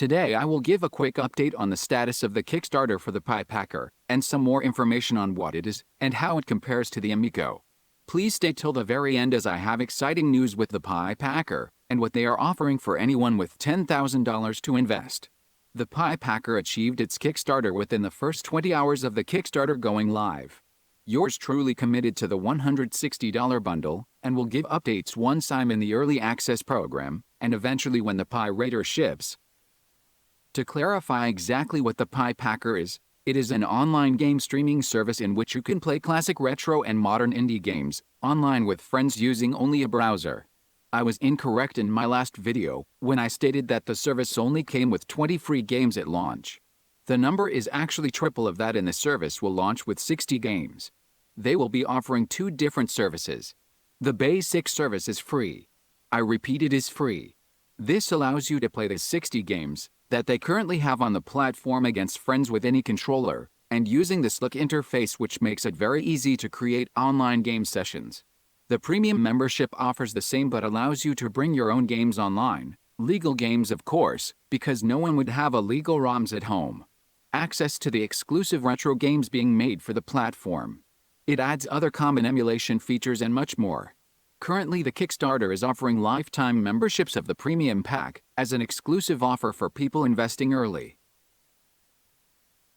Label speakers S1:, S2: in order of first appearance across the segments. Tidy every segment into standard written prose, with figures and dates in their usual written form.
S1: Today I will give a quick update on the status of the Kickstarter for the Piepacker, and some more information on what it is and how it compares to the Amico. Please stay till the very end as I have exciting news with the Piepacker and what they are offering for anyone with $10,000 to invest. The Piepacker achieved its Kickstarter within the first 20 hours of the Kickstarter going live. Yours truly committed to the $160 bundle and will give updates once I'm in the early access program and eventually when the Piepacker ships. To clarify exactly what the Piepacker is, it is an online game streaming service in which you can play classic retro and modern indie games online with friends using only a browser. I was incorrect in my last video when I stated that the service only came with 20 free games at launch. The number is actually triple of that, and the service will launch with 60 games. They will be offering two different services. The basic service is free. I repeat, it is free. This allows you to play the 60 games that they currently have on the platform against friends with any controller, and using the slick interface which makes it very easy to create online game sessions. The premium membership offers the same but allows you to bring your own games online, legal games of course, because no one would have illegal ROMs at home. Access to the exclusive retro games being made for the platform. It adds other common emulation features and much more. Currently, the Kickstarter is offering lifetime memberships of the Premium Pack as an exclusive offer for people investing early.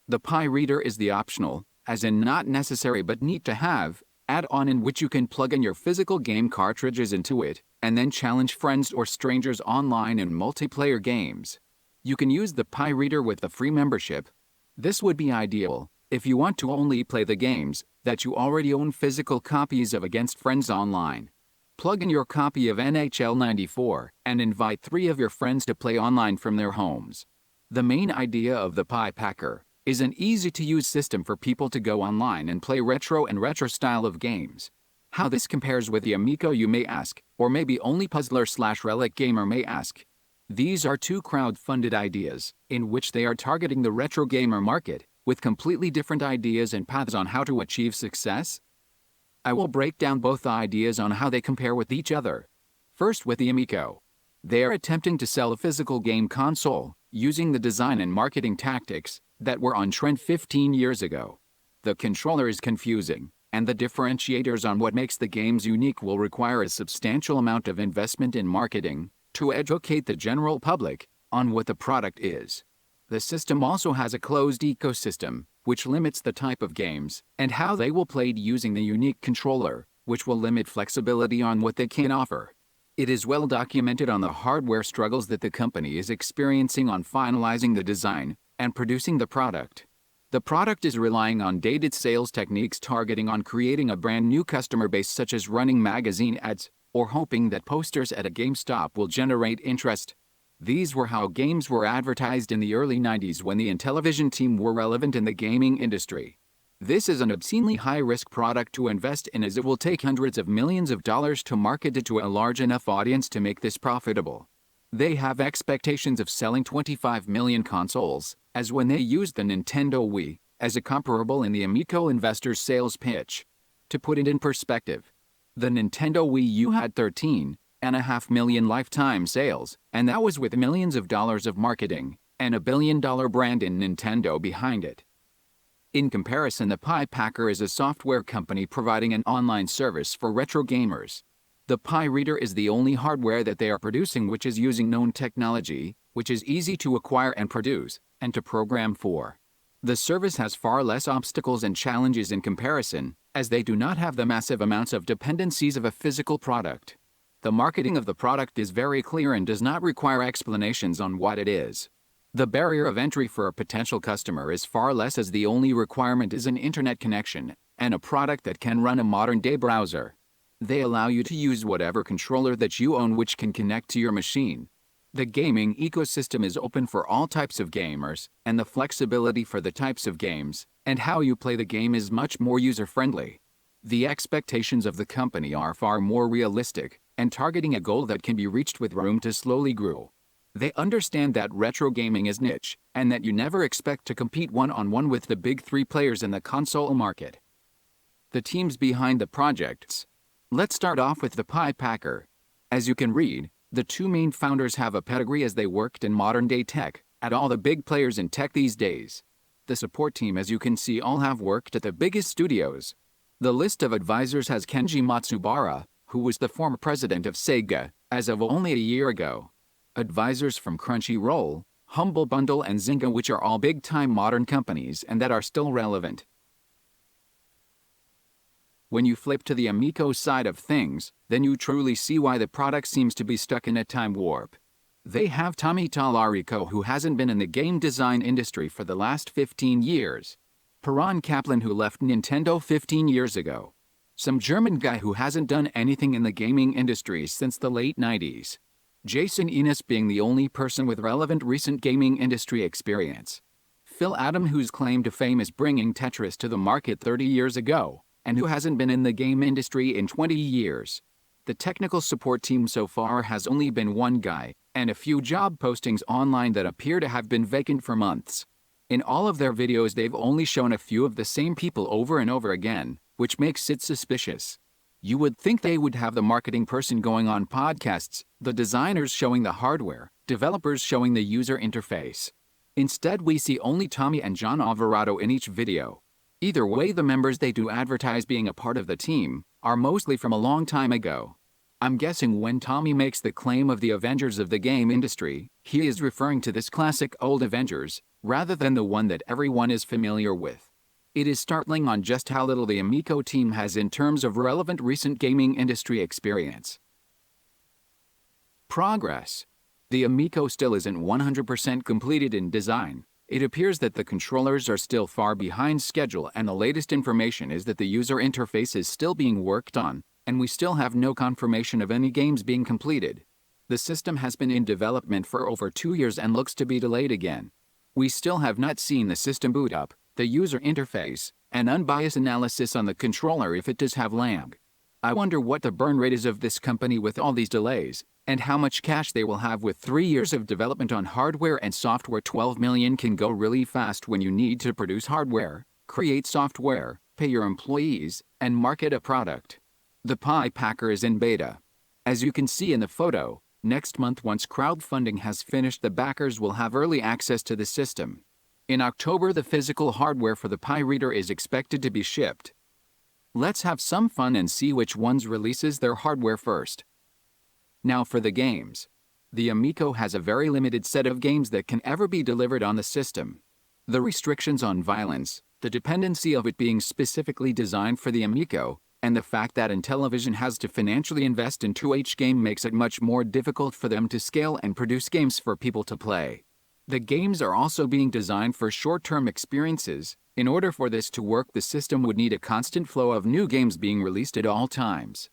S1: The Pi Reader is the optional, as in not necessary but need to have, add-on in which you can plug in your physical game cartridges into it and then challenge friends or strangers online in multiplayer games. You can use the Pi Reader with the free membership. This would be ideal if you want to only play the games that you already own physical copies of against friends online. Plug in your copy of NHL 94 and invite 3 of your friends to play online from their homes. The main idea of the Piepacker is an easy-to-use system for people to go online and play retro and retro style of games. How this compares with the Amico, you may ask, or maybe only puzzler/relic gamer may ask. These are two crowd-funded ideas in which they are targeting the retro gamer market with completely different ideas and paths on how to achieve success. I will break down both ideas on how they compare with each other. First, with the Amico. They are attempting to sell a physical game console using the design and marketing tactics that were on trend 15 years ago. The controller is confusing, and the differentiators on what makes the games unique will require a substantial amount of investment in marketing to educate the general public on what the product is. The system also has a closed ecosystem, which limits the type of games and how they will play using the unique controller, which will limit flexibility on what they can offer. It is well documented on the hardware struggles that the company is experiencing on finalizing the design and producing the product. The product is relying on dated sales techniques targeting on creating a brand new customer base, such as running magazine ads or hoping that posters at a GameStop will generate interest. These were how games were advertised in the early 90s when the Intellivision team were relevant in the gaming industry. This is an obscenely high-risk product to invest in, as it will take hundreds of millions of dollars to market it to a large enough audience to make this profitable. They have expectations of selling 25 million consoles, as when they used the Nintendo Wii as a comparable in the Amico investors' sales pitch. To put it in perspective, the Nintendo Wii U had 13.5 million lifetime sales, and that was with millions of dollars of marketing and a billion-dollar brand in Nintendo behind it. In comparison, the Piepacker is a software company providing an online service for retro gamers. The Pi Reader is the only hardware that they are producing which is using known technology, which is easy to acquire and produce, and to program for. The service has far less obstacles and challenges in comparison, as they do not have the massive amounts of dependencies of a physical product. The marketing of the product is very clear and does not require explanations on what it is. The barrier of entry for a potential customer is far less, as the only requirement is an internet connection and a product that can run a modern-day browser. They allow you to use whatever controller that you own which can connect to your machine. The gaming ecosystem is open for all types of gamers, and the flexibility for the types of games and how you play the game is much more user-friendly. The expectations of the company are far more realistic and targeting a goal that can be reached with room to slowly grow. They understand that retro gaming is niche and that you never expect to compete one-on-one with the big 3 players in the console market. The teams behind the projects. Let's start off with the Piepacker. As you can read, the 2 main founders have a pedigree as they worked in modern-day tech at all the big players in tech these days. The support team, as you can see, all have worked at the biggest studios. The list of advisors has Kenji Matsubara, who was the former president of Sega, as of only a year ago. Advisors from Crunchyroll, Humble Bundle and Zynga, which are all big-time modern companies and that are still relevant. When you flip to the Amico side of things, then you truly see why the product seems to be stuck in a time warp. They have Tommy Tallarico, who hasn't been in the game design industry for the last 15 years. Perron Kaplan, who left Nintendo 15 years ago. Some German guy who hasn't done anything in the gaming industry since the late 90s. Jason Enos being the only person with relevant recent gaming industry experience. Phil Adam, whose claim to fame is bringing Tetris to the market 30 years ago, and who hasn't been in the game industry in 20 years. The technical support team so far has only been one guy, and a few job postings online that appear to have been vacant for months. In all of their videos, they've only shown a few of the same people over and over again, which makes it suspicious. You would think they would have the marketing person going on podcasts, the designers showing the hardware, developers showing the user interface. Instead, we see only Tommy and John Alvarado in each video. Either way, the members they do advertise being a part of the team are mostly from a long time ago. I'm guessing when Tommy makes the claim of the Avengers of the game industry, he is referring to this classic old Avengers, rather than the one that everyone is familiar with. It is startling on just how little the Amico team has in terms of relevant recent gaming industry experience. Progress. The Amico still isn't 100% completed in design. It appears that the controllers are still far behind schedule, and the latest information is that the user interface is still being worked on, and we still have no confirmation of any games being completed. The system has been in development for over 2 years and looks to be delayed again. We still have not seen the system boot up, the user interface, and unbiased analysis on the controller if it does have lag. I wonder what the burn rate is of this company with all these delays, and how much cash they will have with 3 years of development on hardware and software. 12 million can go really fast when you need to produce hardware, create software, pay your employees, and market a product. The Piepacker is in beta. As you can see in the photo, next month, once crowdfunding has finished, the backers will have early access to the system. In October, the physical hardware for the Pi Reader is expected to be shipped. Let's have some fun and see which ones releases their hardware first. Now for the games. The Amico has a very limited set of games that can ever be delivered on the system. The restrictions on violence, the dependency of it being specifically designed for the Amico, and the fact that Intellivision has to financially invest into each game makes it much more difficult for them to scale and produce games for people to play. The games are also being designed for short-term experiences. In order for this to work, the system would need a constant flow of new games being released at all times.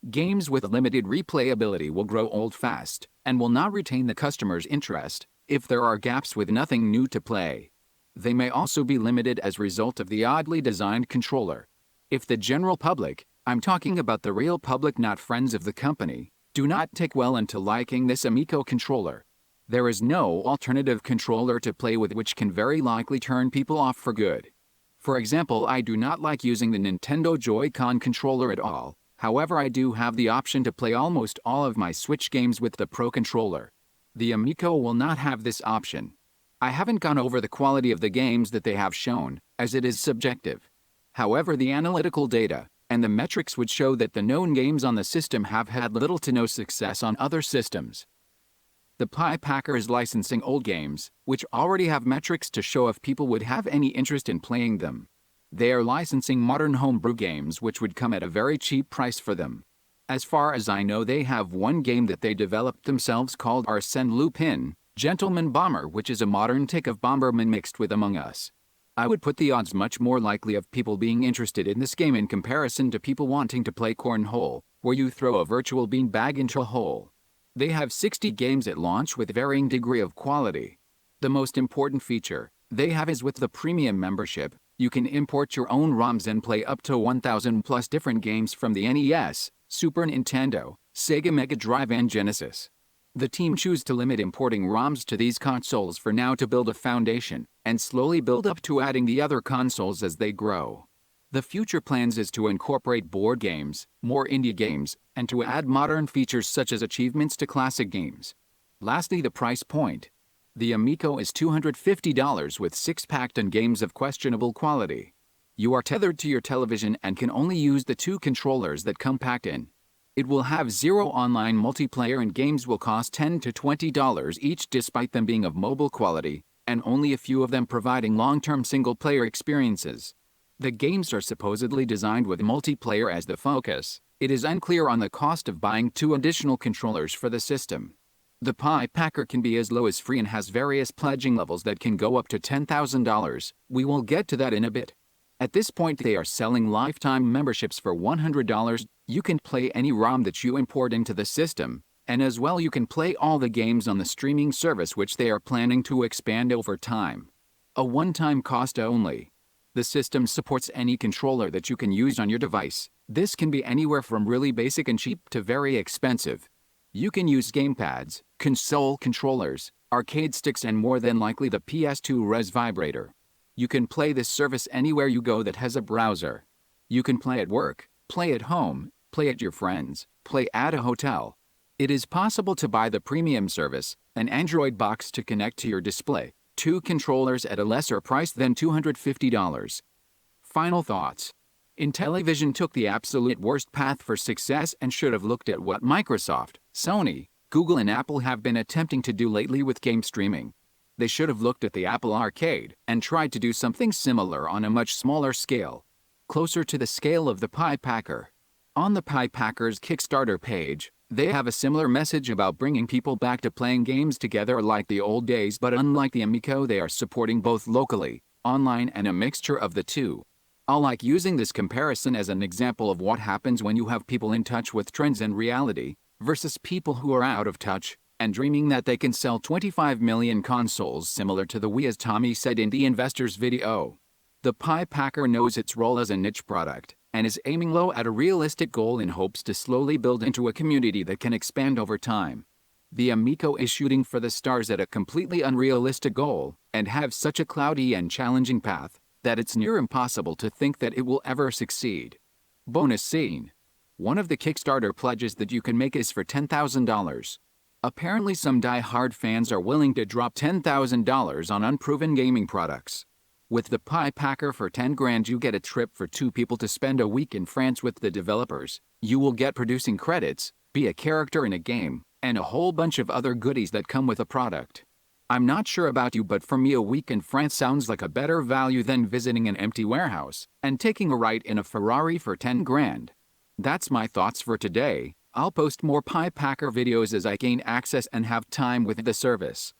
S1: Games with limited replayability will grow old fast, and will not retain the customer's interest if there are gaps with nothing new to play. They may also be limited as a result of the oddly designed controller. If the general public, I'm talking about the real public, not friends of the company, do not take well into liking this Amico controller, there is no alternative controller to play with, which can very likely turn people off for good. For example, I do not like using the Nintendo Joy-Con controller at all. However, I do have the option to play almost all of my Switch games with the Pro controller. The Amico will not have this option. I haven't gone over the quality of the games that they have shown, as it is subjective. However, the analytical data and the metrics would show that the known games on the system have had little to no success on other systems. The Piepacker is licensing old games, which already have metrics to show if people would have any interest in playing them. They are licensing modern homebrew games, which would come at a very cheap price for them. As far as I know, they have one game that they developed themselves called Arsène Lupin, Gentleman Bomber, which is a modern take of Bomberman mixed with Among Us. I would put the odds much more likely of people being interested in this game in comparison to people wanting to play Cornhole, where you throw a virtual beanbag into a hole. They have 60 games at launch with varying degree of quality. The most important feature they have is with the premium membership, you can import your own ROMs and play up to 1,000 plus different games from the NES, Super Nintendo, Sega Mega Drive and Genesis. The team choose to limit importing ROMs to these consoles for now to build a foundation, and slowly build up to adding the other consoles as they grow. The future plans is to incorporate board games, more indie games, and to add modern features such as achievements to classic games. Lastly, the price point. The Amico is $250 with 6 packed-in games of questionable quality. You are tethered to your television and can only use the 2 controllers that come packed in. It will have 0 online multiplayer and games will cost $10 to $20 each despite them being of mobile quality, and only a few of them providing long-term single-player experiences. The games are supposedly designed with multiplayer as the focus. It is unclear on the cost of buying 2 additional controllers for the system. The Piepacker can be as low as free and has various pledging levels that can go up to $10,000. We will get to that in a bit. At this point they are selling lifetime memberships for $100. You can play any ROM that you import into the system, and as well you can play all the games on the streaming service which they are planning to expand over time. A one-time cost only. The system supports any controller that you can use on your device. This can be anywhere from really basic and cheap to very expensive. You can use gamepads, console controllers, arcade sticks and more than likely the PS2 Res vibrator. You can play this service anywhere you go that has a browser. You can play at work, play at home, play at your friends, play at a hotel. It is possible to buy the premium service, an Android box to connect to your display, 2 controllers at a lesser price than $250. Final thoughts. Intellivision took the absolute worst path for success and should have looked at what Microsoft, Sony, Google and Apple have been attempting to do lately with game streaming. They should have looked at the Apple Arcade and tried to do something similar on a much smaller scale, closer to the scale of the Piepacker. On the Piepacker's Kickstarter page, they have a similar message about bringing people back to playing games together like the old days, but unlike the Amico they are supporting both locally, online and a mixture of the two. I like using this comparison as an example of what happens when you have people in touch with trends and reality, versus people who are out of touch and dreaming that they can sell 25 million consoles similar to the Wii, as Tommy said in the Investors video. The Piepacker knows its role as a niche product and is aiming low at a realistic goal in hopes to slowly build into a community that can expand over time. The Amico is shooting for the stars at a completely unrealistic goal and have such a cloudy and challenging path that it's near impossible to think that it will ever succeed. Bonus scene. One of the Kickstarter pledges that you can make is for $10,000. Apparently some die-hard fans are willing to drop $10,000 on unproven gaming products. With the Piepacker for $10,000 you get a trip for 2 people to spend a week in France with the developers. You will get producing credits, be a character in a game, and a whole bunch of other goodies that come with a product. I'm not sure about you, but for me a week in France sounds like a better value than visiting an empty warehouse and taking a ride in a Ferrari for $10,000. That's my thoughts for today. I'll post more Piepacker videos as I gain access and have time with the service.